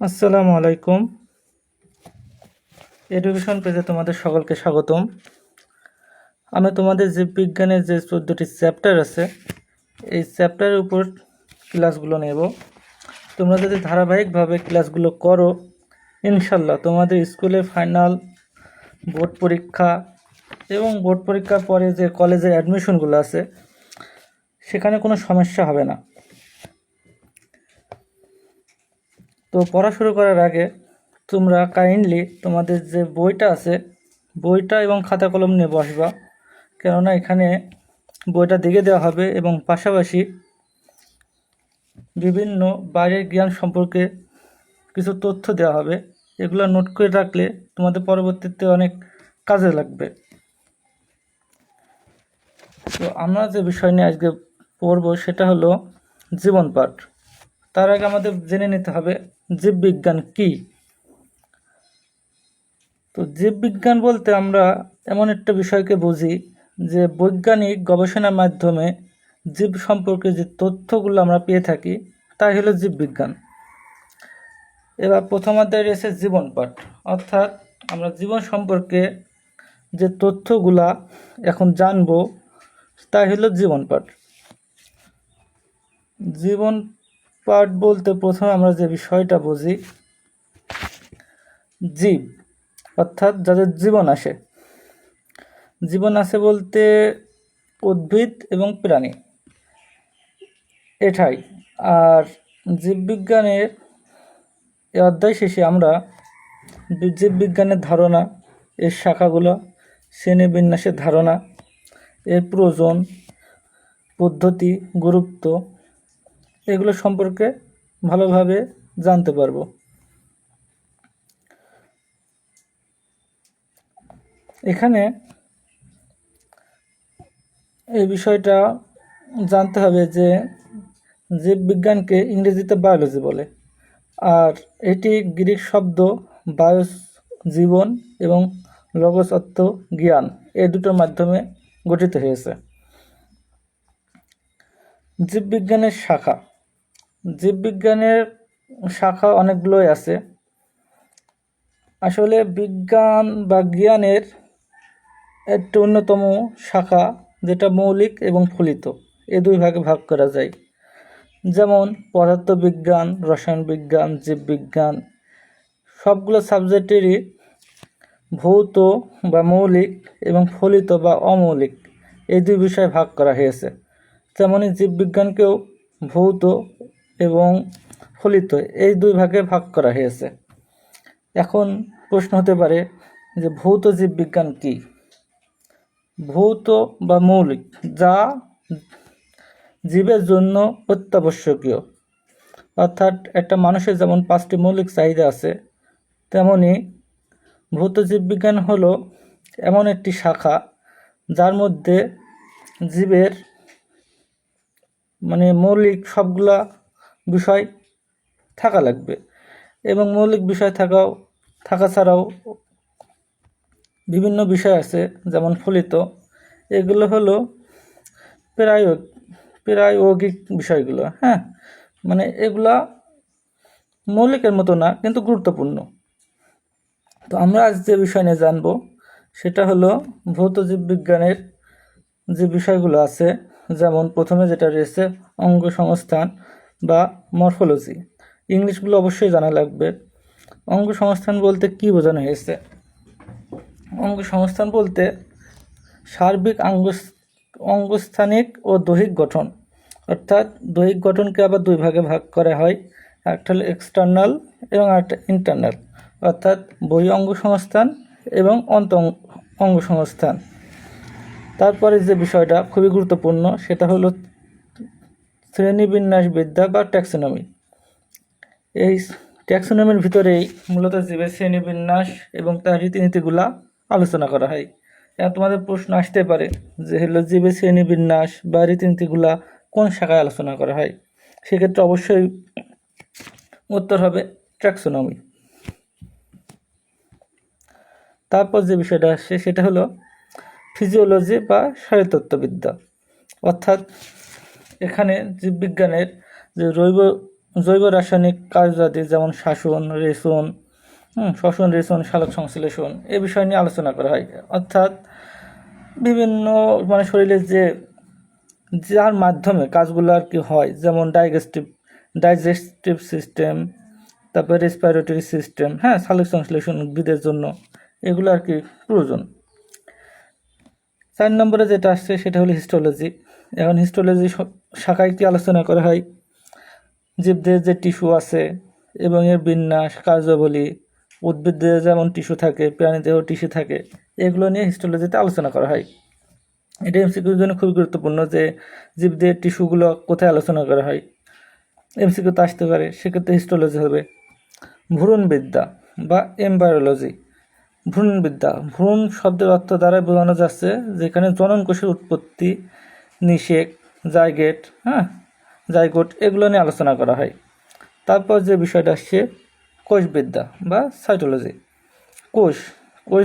আসসালামু আলাইকুম। এডুকেশন পেজে তোমাদের সকলকে স্বাগতম। আমি তোমাদের জীববিজ্ঞানের যে 14টি চ্যাপ্টার আছে এই চ্যাপ্টারের উপর ক্লাসগুলো নেব। তোমরা যদি ধারাবাহিকভাবে ক্লাসগুলো করো, ইনশাল্লাহ তোমাদের স্কুলে ফাইনাল, বোর্ড পরীক্ষা এবং বোর্ড পরীক্ষার পরে যে কলেজের অ্যাডমিশনগুলো আছে সেখানে কোনো সমস্যা হবে না। তো পড়া শুরু করার আগে তোমরা কাইন্ডলি তোমাদের যে বইটা আছে বইটা এবং খাতা কলম নিয়ে বসবা, কেননা এখানে বইটা দেখে দেওয়া হবে এবং পাশাপাশি বিভিন্ন বাইরের জ্ঞান সম্পর্কে কিছু তথ্য দেওয়া হবে। এগুলো নোট করে রাখলে তোমাদের পরবর্তীতে অনেক কাজে লাগবে। তো আমরা যে বিষয় নিয়ে আজকে পড়ব সেটা হলো জীবন পাঠ। তার আগে আমাদের জেনে নিতে হবে জীববিজ্ঞান কী। তো জীববিজ্ঞান বলতে আমরা এমন একটা বিষয়কে বুঝি যে বৈজ্ঞানিক গবেষণার মাধ্যমে জীব সম্পর্কে যে তথ্যগুলো আমরা পেয়ে থাকি তাই হলো জীববিজ্ঞান। এবার প্রথম অধ্যায়ে রয়েছে জীবন পাঠ, অর্থাৎ আমরা জীবন সম্পর্কে যে তথ্যগুলা এখন জানবো তাই হলো জীবন পাঠ। জীবন পাঠ বলতে প্রথমে আমরা যে বিষয়টা বুঝি, জীব অর্থাৎ যাদের জীবন আসে। জীবন আছে বলতে উদ্ভিদ এবং প্রাণী, এটাই। আর জীববিজ্ঞানের এই অধ্যায় শেষে আমরা জীববিজ্ঞানের ধারণা, এর শাখাগুলো, শ্রেণীবিন্যাসের ধারণা, এর প্রয়োজন, পদ্ধতি, গুরুত্ব এগুলো সম্পর্কে ভালোভাবে জানতে পারবো। এখানে এই বিষয়টা জানতে হবে যে জীববিজ্ঞানকে ইংরেজিতে বায়োলজি বলে, আর এটি গ্রিক শব্দ বায়োস জীবন এবং লগস অর্থ জ্ঞান, এই দুটোর মাধ্যমে গঠিত হয়েছে। জীববিজ্ঞানের শাখা, জীববিজ্ঞানের শাখা অনেকগুলোই আছে। আসলে বিজ্ঞান বা জ্ঞানের একটা অন্যতম শাখা যেটা মৌলিক এবং ফলিত, এ দুই ভাগে ভাগ করা যায়। যেমন পদার্থবিজ্ঞান, রসায়ন বিজ্ঞান, জীববিজ্ঞান সবগুলো সাবজেক্টেরই ভৌত বা মৌলিক এবং ফলিত বা অমৌলিক এই দুই বিষয়ে ভাগ করা হয়েছে। তেমনই জীববিজ্ঞানকেও ভৌত এবং ফলিত এই দুই ভাগে ভাগ করা হয়েছে। এখন প্রশ্ন হতে পারে যে ভৌত জীববিজ্ঞান কী? ভৌত বা মৌলিক, যা জীবের জন্য অত্যাবশ্যকীয়। অর্থাৎ একটা মানুষের যেমন 5টি মৌলিক চাহিদা আছে, তেমনি ভৌত জীববিজ্ঞান হলো এমন একটি শাখা যার মধ্যে জীবের মৌলিক সবগুলা বিষয় থাকা লাগবে, এবং মৌলিক বিষয় থাকা ছাড়াও বিভিন্ন বিষয় আছে যেমন ফলিত, এগুলো হলো প্রায়োগিক বিষয়গুলো। এগুলা মৌলিকের মতো না, কিন্তু গুরুত্বপূর্ণ। তো আমরা আজ যে বিষয় নিয়ে জানবো সেটা হলো ভৌত জীববিজ্ঞানের যে বিষয়গুলো আছে। যেমন প্রথমে যেটা রয়েছে অঙ্গ সংস্থান বা মরফোলজি, ইংলিশগুলো অবশ্যই জানা লাগবে। অঙ্গ সংস্থান বলতে কি বোঝানো হয়েছে? অঙ্গ সংস্থান বলতে সার্বিক অঙ্গস্থানিক ও দৈহিক গঠন, অর্থাৎ দৈহিক গঠনকে আবার দুই ভাগে ভাগ করা হয়, একটা হলো এক্সটার্নাল এবং একটা ইন্টারনাল, অর্থাৎ বহি অঙ্গসংস্থান এবং অঙ্গসংস্থান। তারপরে যে বিষয়টা খুবই গুরুত্বপূর্ণ সেটা হলো শ্রেণীবিন্যাসবিদ্যা বা ট্যাক্সোনমি। এই ট্যাক্সোনমির ভিতরেই মূলত জীবের শ্রেণীবিন্যাস এবং তার রীতিনীতিগুলা আলোচনা করা হয়। এখন তোমাদের প্রশ্ন আসতে পারে যে জীবের শ্রেণীবিন্যাস বা রীতিনীতিগুলা কোন শাখায় আলোচনা করা হয়? সেক্ষেত্রে অবশ্যই উত্তর হবে ট্যাক্সোনমি। তারপর যে বিষয়টা আসছে সেটা হলো ফিজিওলজি বা শারীরতত্ত্ববিদ্যা, অর্থাৎ এখানে জীববিজ্ঞানের যে জৈব রাসায়নিক কার্যাদি যেমন শ্বসন, রেচন, শ্বসন, রেচন, সালোক সংশ্লেষণ এ বিষয় নিয়ে আলোচনা করা হয়। অর্থাৎ বিভিন্ন মানে শরীরের যার মাধ্যমে কাজগুলো আর কি হয়, যেমন ডাইজেস্টিভ সিস্টেম, তারপরে রেসপিরেটরি সিস্টেম, সালোক সংশ্লেষণ উদ্ভিদের জন্য এগুলো আর কি প্রয়োজন। 4 নম্বরে যেটা আসছে সেটা হলো হিস্টোলজি। এখন হিস্টোলজি শাখায় কি আলোচনা করা হয়, জীবদেহের যে টিস্যু আছে এবং এর বিন্যাস, কার্যাবলী, উদ্ভিদদের যেমন টিস্যু থাকে, প্রাণীদেহ টিস্যু থাকে, এগুলো নিয়ে হিস্টোলজিতে আলোচনা করা হয়। এটা এমসিকিউর জন্য খুবই গুরুত্বপূর্ণ যে জীবদের টিস্যুগুলো কোথায় আলোচনা করা হয়, এমসিকিউতে আসতে পারে, সেক্ষেত্রে হিস্টোলজি হবে। ভ্রূণবিদ্যা বা এমব্রায়োলজি। ভ্রূণ শব্দের অর্থ দ্বারা বোঝানো যাচ্ছে যেখানে জনন কোষের উৎপত্তি, নিষেক, জাইগোট এগুলো নিয়ে আলোচনা করা হয়। তারপর যে বিষয়টা আসছে কোষবিদ্যা বা সাইটোলজি। কোষ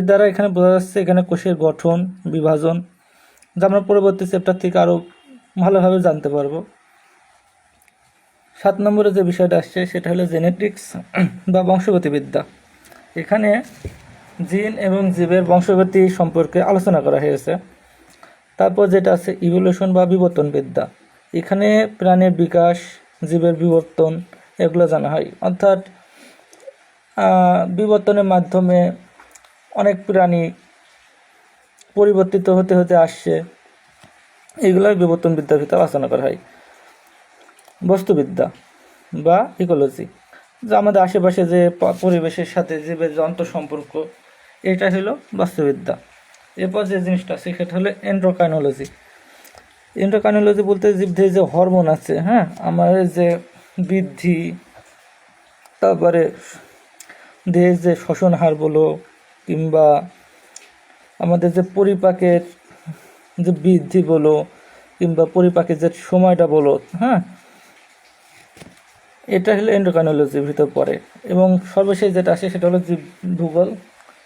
দ্বারা এখানে বোঝা যাচ্ছে এখানে কোষের গঠন, বিভাজন, যা আমরা পরবর্তী চ্যাপ্টার থেকে আরও ভালোভাবে জানতে পারবো। 7 নম্বরে যে বিষয়টা আসছে সেটা হলো জেনেটিক্স বা বংশগতিবিদ্যা। এখানে জিন এবং জীবের বংশগতি সম্পর্কে আলোচনা করা হয়েছে। তারপর যেটা আছে ইভলিউশন বা বিবর্তনবিদ্যা। এখানে প্রাণীর বিকাশ, জীবের বিবর্তন এগুলো জানা হয়। অর্থাৎ বিবর্তনের মাধ্যমে অনেক প্রাণী পরিবর্তিত হতে হতে আসছে, এগুলোর বিবর্তনবিদ্যার ভিতরে আলোচনা করা হয়। বস্তুবিদ্যা বা ইকোলজি, যা আমাদের আশেপাশে যে পরিবেশের সাথে জীবের যে আন্তঃসম্পর্ক, এটা হলো বাস্তুবিদ্যা। এরপর যে জিনিসটা আছে সেটা হলো এন্ডোক্রাইনোলজি। এন্ডোক্রাইনোলজি বলতে জীবদেহে যে হরমোন আছে, আমাদের যে বৃদ্ধি, তারপরে দেহের যে শ্বসন হার বলো, কিংবা আমাদের যে পরিপাকের যে বৃদ্ধি বলো, কিংবা পরিপাকের যে সময়টা বলো, এটা হলো এন্ডোক্রাইনোলজির ভিতর পড়ে। এবং সর্বশেষ যেটা আসে সেটা হলো জীব ভূগোল,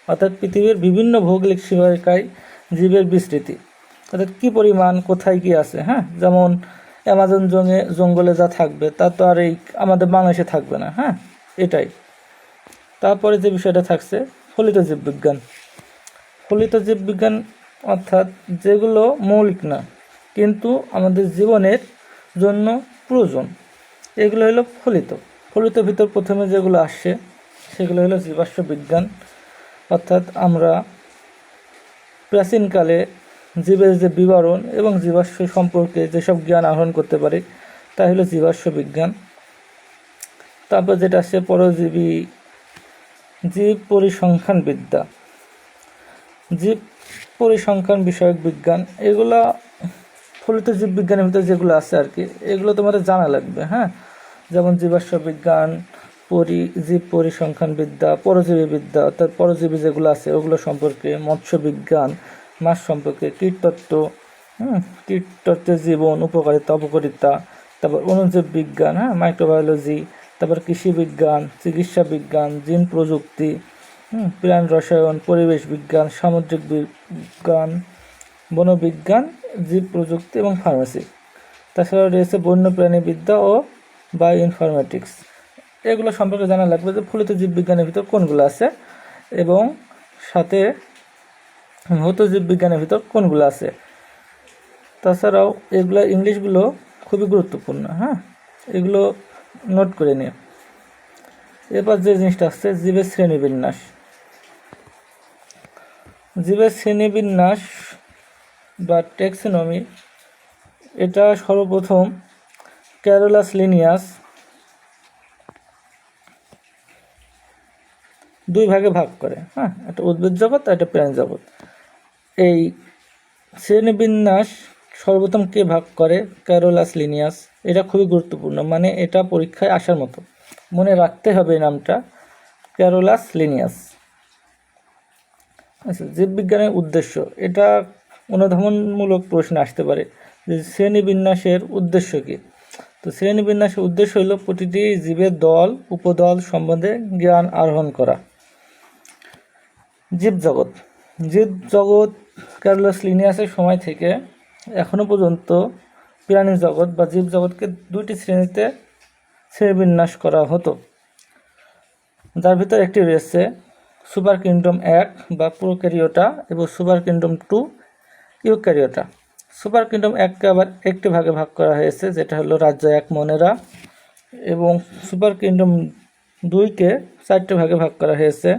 অর্থাৎ পৃথিবীর বিভিন্ন ভৌগোলিক সীমারেখায় জীবের বিস্তৃতি, অর্থাৎ কী পরিমাণ কোথায় কী আছে। যেমন অ্যামাজন জঙ্গলে যা থাকবে তা তো আর এই আমাদের বাংলাদেশে থাকবে না, এটাই। তারপরে যে বিষয়টা থাকছে ফলিত জীববিজ্ঞান। ফলিত জীববিজ্ঞান অর্থাৎ যেগুলো মৌলিক না কিন্তু আমাদের জীবনের জন্য প্রয়োজন, এগুলো হলো ফলিত ভিতর প্রথমে যেগুলো আসছে সেগুলো হলো জীবাশ্ম বিজ্ঞান। অর্থাৎ আমরা প্রাচীনকালে জীবের যে বিবরণ এবং জীবাশ্ম সম্পর্কে যেসব জ্ঞান আহরণ করতে পারি তা হলো জীবাশ্ম বিজ্ঞান। তারপর যেটা আসছে পরজীবী জীব পরিসংখ্যানবিদ্যা, জীব পরিসংখ্যান বিষয়ক বিজ্ঞান। এগুলা ফলিত জীববিজ্ঞানের ভিতরে যেগুলো আছে আর কি, এগুলো তোমাদের জানা লাগবে। যেমন জীবাশ্ম বিজ্ঞান, জীব পরিসংখ্যানবিদ্যা, পরজীবীবিদ্যা, অর্থাৎ পরজীবী যেগুলো আছে ওগুলো সম্পর্কে, মৎস্য বিজ্ঞান মাছ সম্পর্কে, কীটতত্ত্বের জীবন, উপকারিতা অপকারিতা, তারপর অণুজীব বিজ্ঞান, মাইক্রোবায়োলজি, তারপর কৃষি বিজ্ঞান, চিকিৎসা বিজ্ঞান, জিন প্রযুক্তি, প্রাণ রসায়ন, পরিবেশ বিজ্ঞান, সামুদ্রিক বিজ্ঞান, বনবিজ্ঞান, জীব প্রযুক্তি এবং ফার্মেসি। তাছাড়াও রয়েছে বন্যপ্রাণীবিদ্যা ও বায়ো ইনফরমেটিক্স। এগুলো সম্পর্কে জানা লাগবে যে ফলিত জীববিজ্ঞানের ভিতর কোনগুলো আছে এবং সাথে ভৌত জীববিজ্ঞানের ভিতর কোনগুলো আছে। তাছাড়াও এগুলো ইংলিশগুলো খুবই গুরুত্বপূর্ণ, এগুলো নোট করে নিয়ে। এরপর যে জিনিসটা আসছে জীবের শ্রেণীবিন্যাস। জীবের শ্রেণীবিন্যাস বা ট্যাক্সোনমি, এটা সর্বপ্রথম ক্যারোলাস লিনিয়াস 2 ভাগে ভাগ করে, একটা উদ্ভিদ জগৎ আর একটা প্রাণী জগৎ। এই শ্রেণীবিন্যাস সর্বপ্রথম কে ভাগ করে? Carolus Linnaeus. এটা খুবই গুরুত্বপূর্ণ, মানে এটা পরীক্ষায় আসার মতো, মনে রাখতে হবে এই নামটা, ক্যারোলাস লিনিয়াস। আচ্ছা, জীববিজ্ঞানের উদ্দেশ্য, এটা অনুধাবনমূলক প্রশ্ন আসতে পারে যে শ্রেণীবিন্যাসের উদ্দেশ্য কী। তো শ্রেণীবিন্যাসের উদ্দেশ্য হলো প্রতিটি জীবের দল উপদল সম্বন্ধে জ্ঞান আহরণ করা। জীবজগৎ ক্যারোলাস লিনিয়াসের সময় থেকে এখনও পর্যন্ত প্রাণী জগৎ বা জীবজগৎকে 2টি শ্রেণীতে শ্রেণীবিন্যাস করা হতো, যার ভিতর একটি রয়েছে সুপার কিংডম 1 বা প্রোক্যারিওটা এবং super kingdom 2 eukaryota. Super kingdom 1কে আবার একটি ভাগে ভাগ করা হয়েছে, যেটা হলো রাজ্য 1 মনেরা, এবং সুপার কিংডম 2কে 4টে ভাগে ভাগ করা হয়েছে,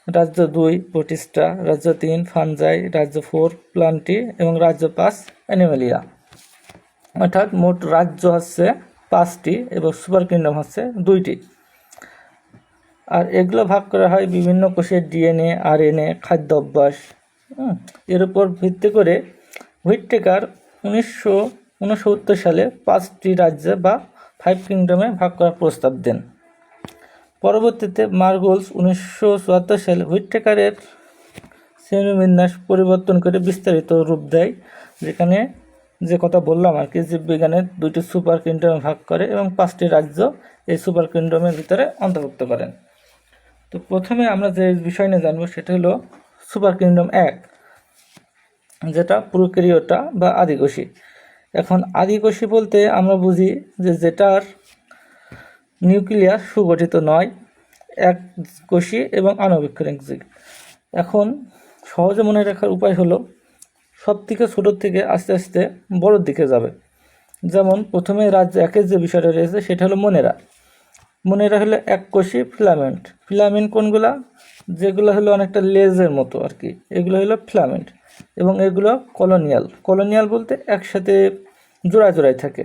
রাজ্য 2 প্রোটিস্টা, রাজ্য 3 ফানজাই, রাজ্য 4 প্লান্টি এবং রাজ্য 5 অ্যানিমেলিয়া। অর্থাৎ মোট রাজ্য হচ্ছে 5টি এবং সুপার কিংডম হচ্ছে 2টি। আর এগুলো ভাগ করা হয় বিভিন্ন কোষের ডিএনএ, আরএনএ, খাদ্য অভ্যাস, এর উপর ভিত্তি করে হুইটেকার 1969 সালে 5টি রাজ্যে বা 5 কিংডমে ভাগ করার প্রস্তাব দেন। পরবর্তীতে মার্গোলস 1974 সালে হুইটেকারের শ্রেণীবিন্যাস পরিবর্তন করে বিস্তারিত রূপ দেয়, যেখানে যে কথা বললাম আর কি, জীববিজ্ঞানের 2টি সুপার কিংডমে ভাগ করে এবং 5টি রাজ্য এই সুপার কিংডমের ভিতরে অন্তর্ভুক্ত করেন। তো প্রথমে আমরা যে বিষয় নিয়ে জানবো সেটা হলো সুপার কিংডম 1, যেটা প্রোক্যারিওটা বা আদিকোষী। এখন আদিকোষী বলতে আমরা বুঝি যে যেটার নিউক্লিয়াস সুগঠিত নয়, এককোষী এবং আণবিক। এখন সহজে মনে রাখার উপায় হলো সব থেকে ছোটোর থেকে আস্তে আস্তে বড়োর দিকে যাবে। যেমন প্রথমে রাজ্য 1-এর যে বিষয়টা রয়েছে সেটা হলো মনেরা হলো এককোষী ফিলামেন্ট। ফিলামেন্ট কোনগুলা? যেগুলো হলো অনেকটা লেজের মতো আর কি, এগুলো হলো ফিলামেন্ট, এবং এগুলো কলোনিয়াল বলতে একসাথে জোড়ায় জোড়ায় থাকে।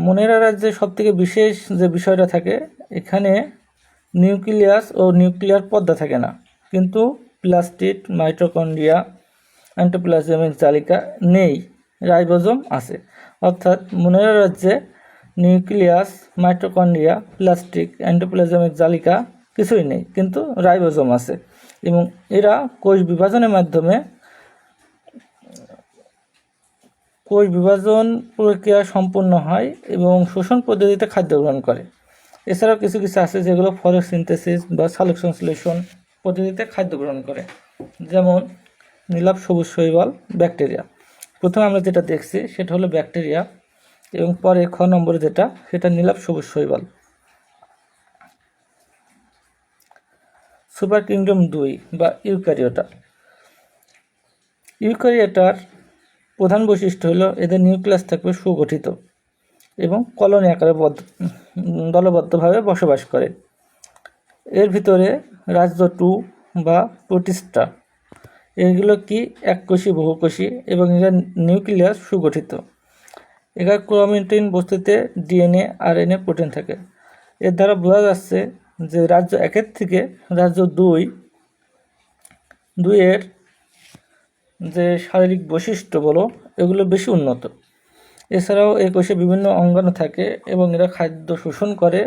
মনেরা রাজ্যে সবথেকে বিশেষ যে বিষয়টা থাকে, এখানে নিউক্লিয়াস ও নিউক্লিয়ার পর্দা থাকে না, কিন্তু প্লাস্টিড, মাইটোকন্ড্রিয়া, এন্ডোপ্লাজমিক জালিকা নেই, রাইবোজোম আছে। অর্থাৎ মনেরা রাজ্যে নিউক্লিয়াস, মাইটোকন্ড্রিয়া, প্লাস্টিক, এন্ডোপ্লাজমিক জালিকা কিছুই নেই, কিন্তু রাইবোজোম আছে, এবং এরা কোষ বিভাজন প্রক্রিয়া সম্পূর্ণ হয় এবং শোষণ পদ্ধতিতে খাদ্য গ্রহণ করে। এছাড়াও কিছু কিছু আছে যেগুলো ফটোসিনথেসিস বা সালোকসংশ্লেষণ পদ্ধতিতে খাদ্য গ্রহণ করে, যেমন নীলাভ সবুজ শৈবাল, ব্যাকটেরিয়া। প্রথমে আমরা যেটা দেখছি সেটা হলো ব্যাকটেরিয়া, এবং পরে খ নম্বরে যেটা সেটা নীলাভ সবুজ শৈবাল। সুপার কিংডম 2 বা ইউক্যারিওটার প্রধান বৈশিষ্ট্য হলো এদের নিউক্লিয়াস থাকবে সুগঠিত এবং কলোনি আকারে দলবদ্ধভাবে বসবাস করে। এর ভিতরে রাজ্য 2 বা প্রোটিস্টা, এগুলো কি এককোষী, বহুকোষী, এবং এর নিউক্লিয়াস সুগঠিত। এখানে ক্রোমাটিন বস্তুতে ডিএনএ, আরএনএ, প্রোটিন থাকে। এর দ্বারা বোঝা যাচ্ছে যে রাজ্য 1-এর থেকে রাজ্য 2-এর যে শারীরিক বৈশিষ্ট্য বলো এগুলো বেশি উন্নত। এছাড়াও এই কোষে বিভিন্ন অঙ্গাণু থাকে এবং এরা খাদ্য শোষণ করে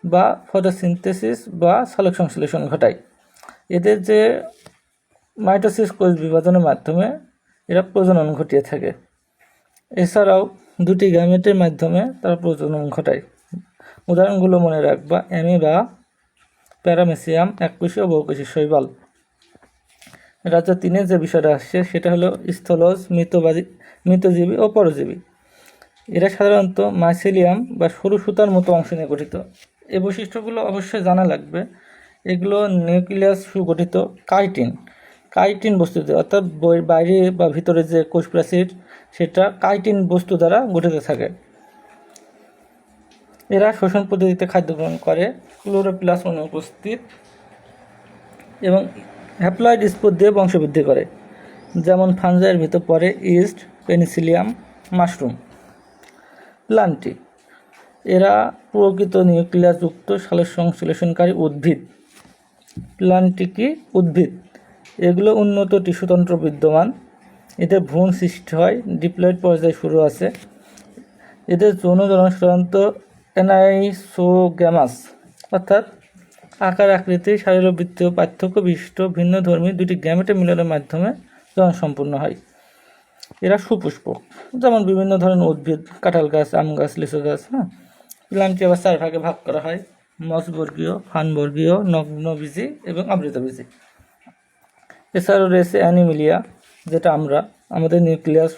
বা ফটোসিনথেসিস বা সালোকসংশ্লেষণ ঘটায়। এদের যে মাইটোসিস কোষ বিভাজনের মাধ্যমে এরা প্রজনন ঘটিয়ে থাকে। এছাড়াও 2টি গ্যামেটের মাধ্যমে তারা প্রজনন ঘটায়। উদাহরণগুলো মনে রাখবা: অ্যামিবা, প্যারামেসিয়াম, এককোষী ও বহুকোষী শৈবাল। রাজ্য 3-এ যে বিষয়টা আসছে সেটা হলো স্থলজ, মৃতজীবী ও পরজীবী। এরা সাধারণত মাইসেলিয়াম বা সরু সুতার মতো অংশ নিয়ে গঠিত। এই বৈশিষ্ট্যগুলো অবশ্যই জানা লাগবে। এগুলো নিউক্লিয়াস সুগঠিত কাইটিন বস্তুতে, অর্থাৎ বাইরে বা ভিতরে যে কোষ প্রাচীর সেটা কাইটিন বস্তু দ্বারা গঠিত থাকে। এরা শোষণ পদ্ধতিতে খাদ্য গ্রহণ করে, ক্লোরোপ্লাস্ট অনুপস্থিত, এবং হ্যাপ্লয়েড স্পোর দিয়ে বংশবৃদ্ধি করে, যেমন ফানজাইয়ের ভিতর পড়ে ইস্ট, পেনিসিলিয়াম, মাশরুম। প্লান্টি, এরা প্রকৃত নিউক্লিয়াসযুক্ত সালোকসংশ্লেষণকারী উদ্ভিদ। প্লান্টি কি? উদ্ভিদ। এগুলো উন্নত টিস্যুতন্ত্র বিদ্যমান। এদের ভ্রূণ সৃষ্টি হয়, ডিপ্লয়েড পর্যায়ে শুরু আছে। এদের যৌন জনন সাধারণত অ্যানাইসোগ্যামাস, অর্থাৎ আকার, আকৃতি, শারীরবৃত্তীয় পার্থক্য বিশিষ্ট ভিন্নধর্মী 2টি গ্যামেটের মিলনের মাধ্যমে জনন সম্পূর্ণ হয়। এরা সুপুষ্পক, যেমন বিভিন্ন ধরনের উদ্ভিদ, কাঁঠাল গাছ, আম গাছ, লিচু গাছ। প্লান্টি আবার 4 ভাগে ভাগ করা হয়: মসবর্গীয়, ফানবর্গীয়, নগ্নবীজী এবং আবৃতবীজী। এছাড়াও রয়েছে অ্যানিমেলিয়া, যেটা আমাদের নিউক্লিয়াস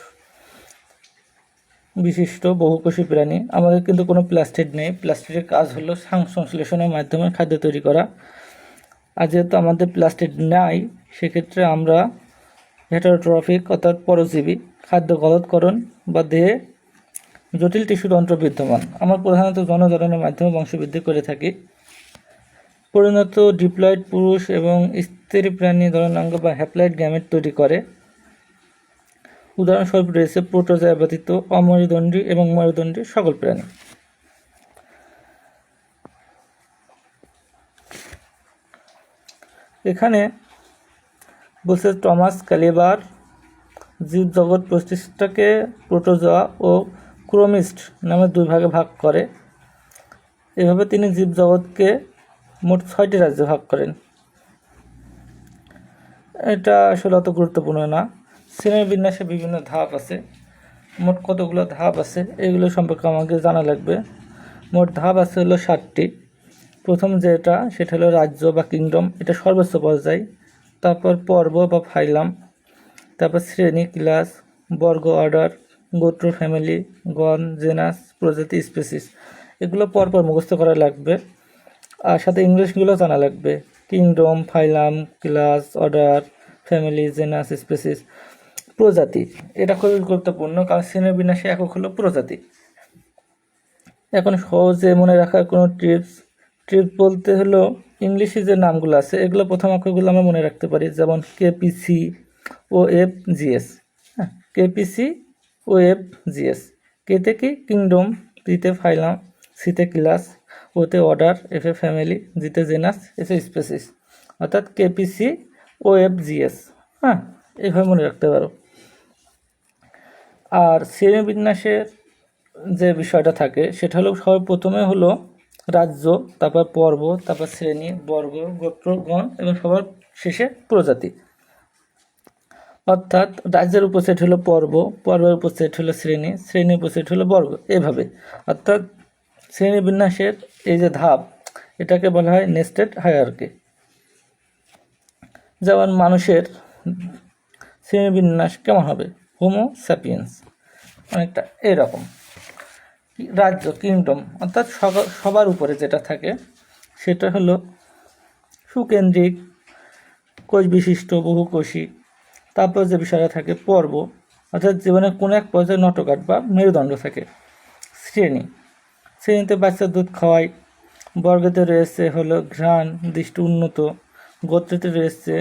বিশিষ্ট বহুকোষী প্রাণী। আমাদের কিন্তু কোনো প্লাস্টিড নেই। প্লাস্টিডের কাজ হলো সংশ্লেষণের মাধ্যমে খাদ্য তৈরি করা। আর যেহেতু আমাদের প্লাস্টিড নাই, সেক্ষেত্রে আমরা হেটারোট্রফিক অর্থাৎ পরজীবী, খাদ্য গলৎকরণ বা দেহে জটিল টিস্যুতন্ত্র বিদ্যমান। আমরা প্রধানত জনজারণের মাধ্যমে বংশবৃদ্ধি করে থাকি। পরিণত ডিপ্লয়েড পুরুষ এবং স্ত্রী প্রাণী ধরনাঙ্গ বা হ্যাপ্লয়েড গ্যামেট তৈরি করে। উদাহরণস্বরূপ রয়েছে প্রোটোজোয়া ব্যতীত অমেরুদণ্ডী এবং মেরুদণ্ডী সকল প্রাণী। এখানে বলছে টমাস ক্যালিবার জীবজগৎ প্রতিষ্ঠাকে প্রোটোজোয়া ও ক্রোমিস্ট নামে দুই ভাগে ভাগ করে। এভাবে তিনি জীবজগৎকে মোট 6টি রাজ্যে ভাগ করেন। এটা আসলে অত গুরুত্বপূর্ণ না। শ্রেণীর বিন্যাসে বিভিন্ন ধাপ আছে। মোট কতগুলো ধাপ আছে এগুলো সম্পর্কে আমাকে জানা লাগবে। মোট ধাপ আছে হলো 7টি। প্রথম যেটা সেটা হলো রাজ্য বা কিংডম, এটা সর্বোচ্চ পর্যায়। তারপর পর্ব বা ফাইলাম, তারপর শ্রেণী ক্লাস, বর্গ অর্ডার, গোত্র ফ্যামিলি, গণ জেনাস, প্রজাতি স্পেসিস। এগুলো পরপর মুখস্থ করা লাগবে। আর সাথে ইংলিশগুলো জানা লাগবে। Kingdom, phylum, class, order, family, genus, species. প্রজাতি, এটা খুবই গুরুত্বপূর্ণ, কারণ শ্রেণীর বিন্যাসে একক হলো প্রজাতি। এখন সহজে মনে রাখার কোনো টিপস বলতে হলো ইংলিশে যে নামগুলো আছে এগুলো প্রথম অক্ষরগুলো আমরা মনে রাখতে পারি, যেমন কেপিসি ও এফ জিএস। হ্যাঁ, কেপিসি ও এফ জিএস। কেতে কি কিংডম, পিতে ফাইলাম, সিতে ক্লাস, ওতে অর্ডার, এফে ফ্যামিলি, জিতে জেনাস, এসে স্পেসিস। অর্থাৎ কেপিসি ও এফ জিএস। হ্যাঁ, এইভাবে মনে রাখতে পারো। আর শ্রেণীবিন্যাসের যে বিষয়টা থাকে সেটা হলো সর্বপ্রথমে হলো রাজ্য, তারপর পর্ব, তারপর শ্রেণী, বর্গ, গোত্র, গণ এবং সবার শেষে প্রজাতি। অর্থাৎ রাজ্যের উপসেট হলো পর্ব, পর্বের উপসেট হলো শ্রেণী, শ্রেণীর উপসেট হলো বর্গ, এভাবে। অর্থাৎ শ্রেণীবিন্যাসের এই যে ধাপ, এটাকে বলা হয় নেস্টেড হায়ারার্কি। যেমন মানুষের শ্রেণীবিন্যাস কেমন হবে? হোমো স্যাপিয়েন্স, অনেকটা এরকম। রাজ্য কিংডম অর্থাৎ সবার উপরে যেটা থাকে সেটা হলো সুকেন্দ্রিক, কোষ বিশিষ্ট, বহুকোষী। তারপর যে বিষয়টা থাকে পর্ব, অর্থাৎ জীবনের কোনো এক পর্যায়ে নটকাট বা মেরুদণ্ড থাকে। শ্রেণী, শ্রেণীতে বাচ্চা দুধ খাওয়ায়। বর্গতে রয়েছে হলো ঘ্রাণ দৃষ্টি উন্নত। গোত্রতে রয়েছে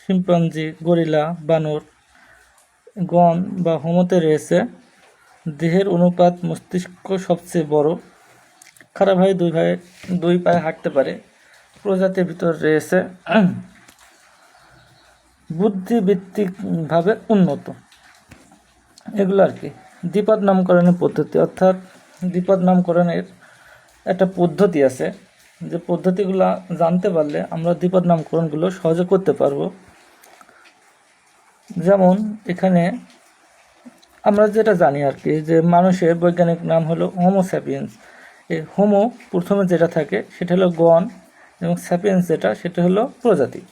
শিম্পাঞ্জি, গরিলা, বানর। গণ বা হোমোতে রয়েছে দেহের অনুপাত মস্তিষ্ক সবচেয়ে বড়, খারাপভাবে দুই পায়ে হাঁটতে পারে। প্রজাতির ভিতর রয়েছে বুদ্ধিবৃত্তিকভাবে উন্নত, এগুলো আর কি। দ্বিপদ নামকরণের পদ্ধতি, অর্থাৎ দ্বিপদ নামকরণের একটা পদ্ধতি আছে, যে পদ্ধতিগুলো জানতে পারলে আমরা দ্বিপদ নামকরণগুলো সহজে করতে পারবো। যেমন এখানে আমরা যেটা জানি আর কি, যে মানুষের বৈজ্ঞানিক নাম হলো হোমো স্যাপিয়েন্স। এই হোমো প্রথমে যেটা থাকে সেটা হলো গণ, এবং স্যাপিয়েন্স যেটা সেটা হলো প্রজাতি।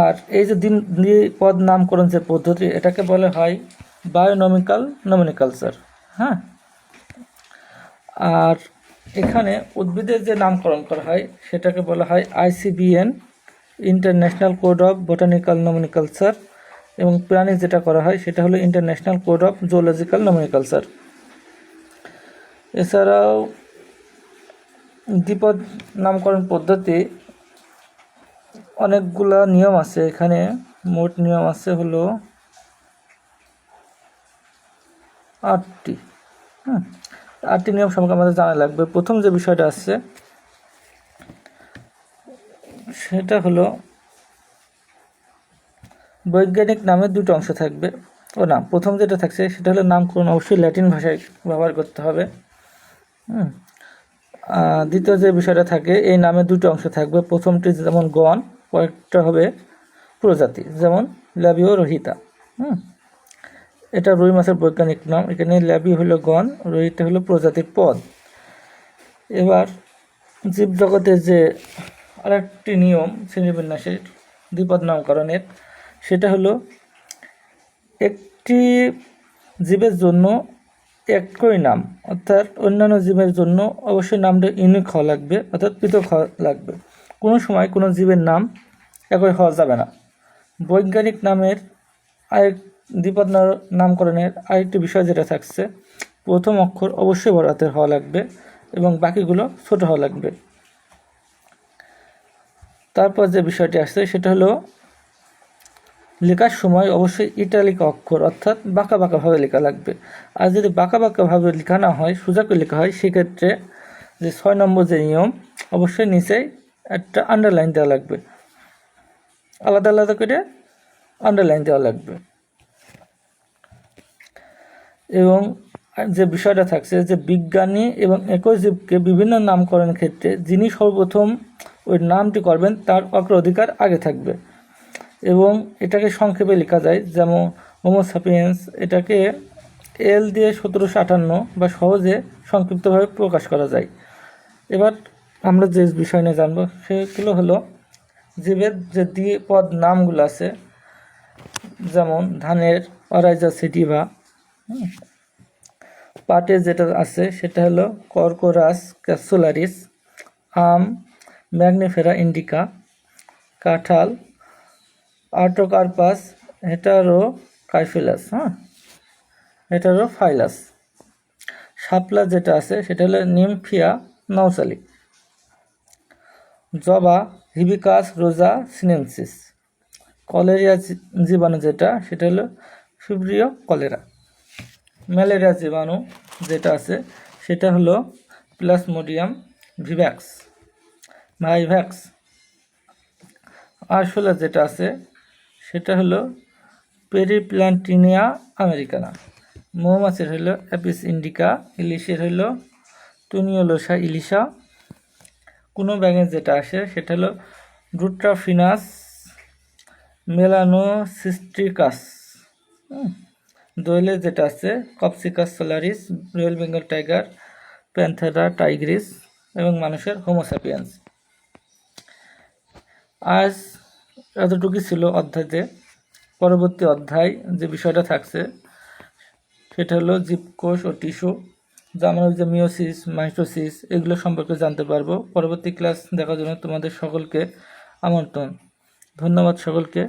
আর এই যে দ্বিপদ নামকরণ যে পদ্ধতি, এটাকে বলা হয় বায়োনমিক্যাল নমিনিকালচার। হ্যাঁ, আর এখানে উদ্ভিদের যে নামকরণ করা হয় সেটাকে বলা হয় ICBN, international code of botanical nomenclature, এবং প্রাণী যেটা করা হয় সেটা হলো international code of zoological nomenclature. এছাড়াও দ্বিপদ নামকরণ পদ্ধতি অনেকগুলা নিয়ম আছে। এখানে মোট নিয়ম আছে হলো 8টি। 8টি নিয়ম সম্পর্কে আমাদের জানা লাগবে। প্রথম যে বিষয়টা আছে সেটা হলো বৈজ্ঞানিক নামের দুটো অংশ থাকবে। প্রথম যেটা থাকছে সেটা হলো নামকরণ অবশ্যই ল্যাটিন ভাষায় ব্যবহার করতে হবে। দ্বিতীয় যে বিষয়টা থাকে, এই নামে দুটো অংশ থাকবে। প্রথমটি যেমন গণ, পরেরটা হবে প্রজাতি, যেমন ল্যাবিও রোহিতা। এটা রুই মাছের বৈজ্ঞানিক নাম। এখানে ল্যাবি হলো গণ, রোহিতা হলো প্রজাতির পদ। এবার জীবজগতের যে আরেকটি নিয়ম শ্রেণীবিন্যাসের দ্বিপদ নামকরণের, সেটা হলো একটি জীবের জন্য একই নাম, অর্থাৎ অন্যান্য জীবের জন্য অবশ্যই নামটা ইউনিক হওয়া লাগবে, অর্থাৎ পৃথক হওয়া লাগবে। কোনো সময় কোনো জীবের নাম একই হওয়া যাবে না। বৈজ্ঞানিক নামের আরেক দ্বিপদ নামকরণের আরেকটি বিষয় যেটা থাকছে, প্রথম অক্ষর অবশ্যই বড় হাতের হওয়া লাগবে এবং বাকিগুলো ছোট হওয়া লাগবে। তারপর যে বিষয়টি আসছে সেটা হলো লেখার সময় অবশ্যই ইটালিক অক্ষর, অর্থাৎ বাঁকা বাঁকাভাবে লেখা লাগবে। আর যদি বাঁকা বাঁকাভাবে লেখা না হয়, সোজা করে লেখা হয়, সেক্ষেত্রে যে 6 নম্বর যে নিয়ম, অবশ্যই নিচেই একটা আন্ডারলাইন দেওয়া লাগবে, আলাদা আলাদা করে আন্ডারলাইন দেওয়া লাগবে। এবং যে বিষয়টা থাকছে যে বিজ্ঞানী এবং একই জীবকে বিভিন্ন নামকরণের ক্ষেত্রে যিনি সর্বপ্রথম ওই নামটি করবেন তার অগ্রাধিকার আগে থাকবে। এবং এটাকে সংক্ষেপে লেখা যায়, যেমন হোমো সাপিয়েন্স, এটাকে এল দিয়ে 1758 বা সহজে সংক্ষিপ্তভাবে প্রকাশ করা যায়। এবার আমরা যে বিষয় নিয়ে জানবো সেগুলো হলো জীবের যে দ্বিপদ নামগুলো আছে, যেমন ধানের অরাইজা সেটিভা, পাটে যেটা আছে সেটা হলো কর্কোরাস ক্যাপসুলারিস, আম ম্যাগনিফেরা ইন্ডিকা, কাঁঠাল আর্টোকার্পাস হেটারোকাইফিলাস, হেটারোফাইলাস। শাপলা যেটা আছে সেটা হলো নিমফিয়া নাউসালি। জবা হিবিকাস রোজা সিনেনসিস। কলেরিয়া জীবাণু যেটা সেটা হলো ফিব্রিও কলেরা। ম্যালেরিয়া জীবাণু যেটা আছে সেটা হলো প্লাজমোডিয়াম ভাইভ্যাক্স। আরশোলা যেটা আছে সেটা হলো পেরিপ্ল্যান্টিনিয়া আমেরিকানা। মৌমাছির হলো অ্যাপিস ইন্ডিকা। ইলিশের হলো টুনিওলোসা ইলিশা। কোনো ব্যাঙের যেটা আসে সেটা হলো ড্রুট্রাফিনাস মেলানোসিস্ট্রিকাস। দোয়েলের যেটা আছে Copsychus saularis, royal Bengal tiger, Panthera tigris এবং মানুষের হোমোস্যাপিয়েন্স। আজ এতটুকুই ছিল অধ্যায়তে। পরবর্তী অধ্যায় যে বিষয়টা থাকছে সেটা হলো জীবকোষ ও টিস্যু, যা আমরা যে মিওসিস, মাইটোসিস এগুলো সম্পর্কে জানতে পারবো। পরবর্তী ক্লাস দেখার জন্য তোমাদের সকলকে আমন্ত্রণ। ধন্যবাদ সকলকে।